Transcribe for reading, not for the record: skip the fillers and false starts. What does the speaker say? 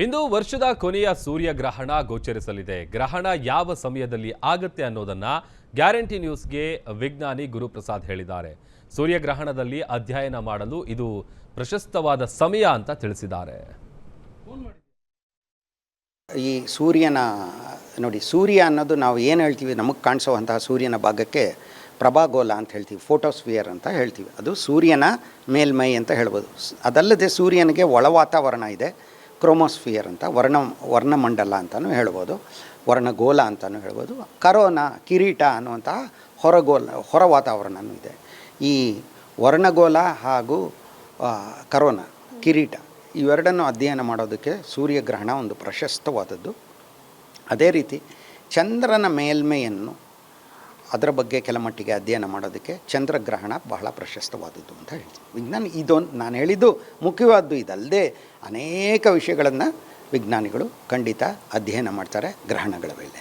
ಇಂದು ವರ್ಷದ ಕೊನೆಯ ಸೂರ್ಯಗ್ರಹಣ ಗೋಚರಿಸಲಿದೆ. ಗ್ರಹಣ ಯಾವ ಸಮಯದಲ್ಲಿ ಆಗುತ್ತೆ ಅನ್ನೋದನ್ನ ಗ್ಯಾರಂಟಿ ನ್ಯೂಸ್ಗೆ ವಿಜ್ಞಾನಿ ಗುರುಪ್ರಸಾದ್ ಹೇಳಿದ್ದಾರೆ. ಸೂರ್ಯಗ್ರಹಣದಲ್ಲಿ ಅಧ್ಯಯನ ಮಾಡಲು ಇದು ಪ್ರಶಸ್ತವಾದ ಸಮಯ ಅಂತ ತಿಳಿಸಿದ್ದಾರೆ. ಈ ಸೂರ್ಯನ ನೋಡಿ, ಸೂರ್ಯ ಅನ್ನೋದು ನಾವು ಏನು ಹೇಳ್ತೀವಿ, ನಮಗೆ ಕಾಣಿಸುವಂತಹ ಸೂರ್ಯನ ಭಾಗಕ್ಕೆ ಪ್ರಭಾಗೋಲ ಅಂತ ಹೇಳ್ತೀವಿ, ಫೋಟೋಸ್ಫಿಯರ್ ಅಂತ ಹೇಳ್ತೀವಿ. ಅದು ಸೂರ್ಯನ ಮೇಲ್ಮೈ ಅಂತ ಹೇಳ್ಬೋದು. ಅದಲ್ಲದೆ ಸೂರ್ಯನಿಗೆ ಒಳ ವಾತಾವರಣ ಇದೆ, ಕ್ರೋಮೋಸ್ಫಿಯರ್ ಅಂತ, ವರ್ಣಮಂಡಲ ಅಂತಲೂ ಹೇಳ್ಬೋದು, ವರ್ಣಗೋಲ ಅಂತಲೂ ಹೇಳ್ಬೋದು. ಕರೋನಾ, ಕಿರೀಟ ಅನ್ನುವಂತಹ ಹೊರ ವಾತಾವರಣವೂ ಇದೆ. ಈ ವರ್ಣಗೋಲ ಹಾಗೂ ಕರೋನಾ, ಕಿರೀಟ ಇವೆರಡನ್ನು ಅಧ್ಯಯನ ಮಾಡೋದಕ್ಕೆ ಸೂರ್ಯಗ್ರಹಣ ಒಂದು ಪ್ರಶಸ್ತವಾದದ್ದು. ಅದೇ ರೀತಿ ಚಂದ್ರನ ಮೇಲ್ಮೆಯನ್ನು ಅದರ ಬಗ್ಗೆ ಕೆಲಮಟ್ಟಿಗೆ ಅಧ್ಯಯನ ಮಾಡೋದಕ್ಕೆ ಚಂದ್ರಗ್ರಹಣ ಬಹಳ ಪ್ರಶಸ್ತವಾದದ್ದು ಅಂತ ಹೇಳ್ತೀವಿ. ವಿಜ್ಞಾನಿ ಇದೊಂದು ನಾನು ಹೇಳಿದ್ದು ಮುಖ್ಯವಾದ್ದು. ಇದಲ್ಲದೆ ಅನೇಕ ವಿಷಯಗಳನ್ನು ವಿಜ್ಞಾನಿಗಳು ಖಂಡಿತ ಅಧ್ಯಯನ ಮಾಡ್ತಾರೆ ಗ್ರಹಣಗಳ ವೇಳೆ.